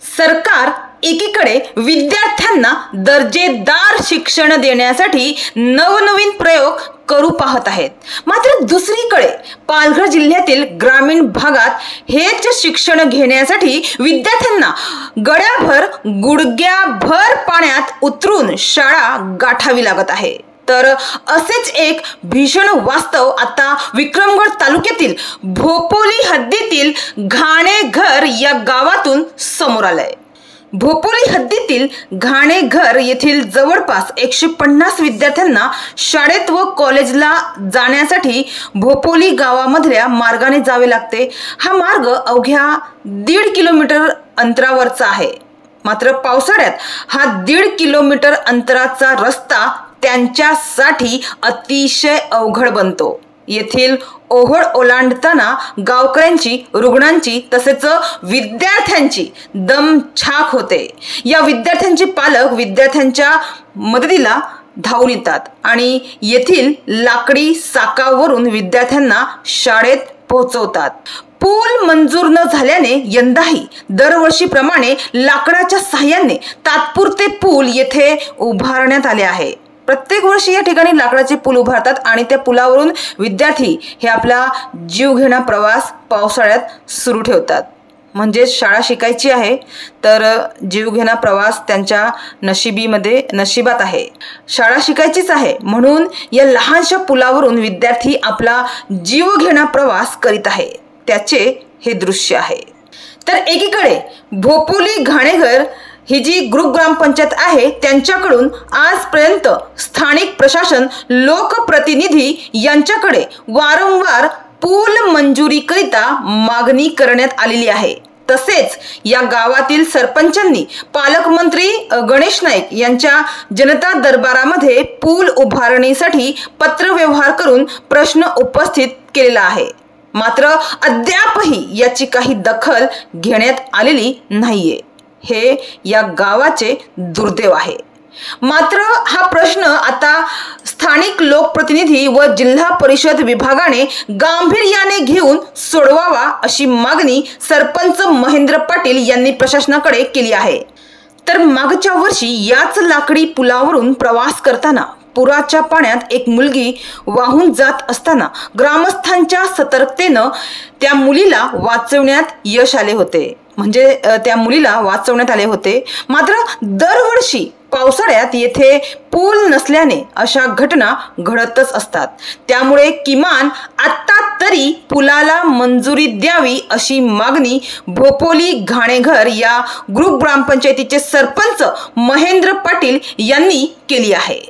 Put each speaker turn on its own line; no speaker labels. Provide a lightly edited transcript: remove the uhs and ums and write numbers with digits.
सरकार एकीकडे विद्यार्थ्यांना दर्जेदार शिक्षण देण्यासाठी नवनवीन प्रयोग करू पाहत आहेत, मात्र दुसरीकडे पालघर जिल्ह्यातील ग्रामीण भागात हेच शिक्षण घेण्यासाठी विद्यार्थ्यांना गड्याभर गुडघ्याभर पाण्यात उतरून शाळा गाठावी लागत आहे। तर असेच एक भीषण वास्तव आता विक्रमगड तालुक्यातील भोपोली हद्दीतील घाणेघर या गावातून समोर आलंय। भोपोली हद्दीतील घाणेघर येथील जवळपास 150 विद्यार्थ्यांना शाळेत व कॉलेजला जाण्यासाठी भोपोली गावामधल्या मार्गाने जावे लागते। हा मार्ग अवघ्या 1.5 किलोमीटर अंतरावरचा आहे, मात्र पावसाळ्यात हा 1.5 किलोमीटर अंतराचा रस्ता त्यांच्यासाठी अतिशय अवघड बनतो। येथील ओहोळ ओलांडताना गावकऱ्यांची, रुग्णांची तसेच विद्यार्थ्यांची दमछाक होते। या विद्यार्थ्यांचे पालक विद्यार्थ्यांच्या मदतीला धावून येतात आणि येथील लाकडी चाकावरून विद्यार्थ्यांना शाळेत पोहोचवतात। पूल मंजूर न झाल्याने यंदाही दरवर्षीप्रमाणे लाकडाच्या साहाय्याने तात्पुरते पूल येथे उभारण्यात आले आहे। प्रत्येक वर्षी या ठिकाणी लाकडाचे पूल उभारतात आणि त्या पुलावरून विद्यार्थी हे आपला जीवघेणा प्रवास पावसाळ्यात सुरू ठेवतात। म्हणजे शाळा शिकायची आहे तर जीवघेणा प्रवास त्यांच्या नशिबात आहे। शाळा शिकायचीच आहे म्हणून या लहानशा पुलावरून विद्यार्थी आपला जीवघेणा प्रवास करीत आहे, त्याचे हे दृश्य आहे। तर एकीकडे भोपोली घाणेघर ही जी ग्रुप ग्रामपंचायत आहे त्यांच्याकडून आजपर्यंत स्थानिक प्रशासन, लोकप्रतिनिधी यांच्याकडे वारंवार पूल मंजुरीकरिता मागणी करण्यात आलेली आहे। तसेच या गावातील सरपंचांनी पालकमंत्री गणेश नाईक यांच्या जनता दरबारामध्ये पूल उभारणीसाठी पत्रव्यवहार करून प्रश्न उपस्थित केलेला आहे, मात्र अद्यापही याची काही दखल घेण्यात आलेली नाहीये। हे या गावाचे दुर्दैव आहे। मात्र हा प्रश्न आता स्थानिक लोकप्रतिनिधी व जिल्हा परिषद विभागाने गांभीर्याने घेऊन सोडवावा अशी मागणी सरपंच महेंद्र पाटील यांनी प्रशासनाकडे केली आहे। तर मागच्या वर्षी याच लाकडी पुलावरून प्रवास करताना पुराच्या पाण्यात एक मुलगी वाहून जात असताना ग्रामस्थांच्या सतर्कतेने त्या मुलीला वाचवण्यात यश आले होते, मात्र दरवर्षी पावसाळ्यात येथे पूल नसल्याने अशा घटना घडतच असतात। त्यामुळे किमान आता तरी पुलाला मंजुरी द्यावी अशी मागणी भोपोली घाणेघर या ग्रुप ग्रामपंचायतीचे सरपंच महेंद्र पाटील यांनी केली आहे।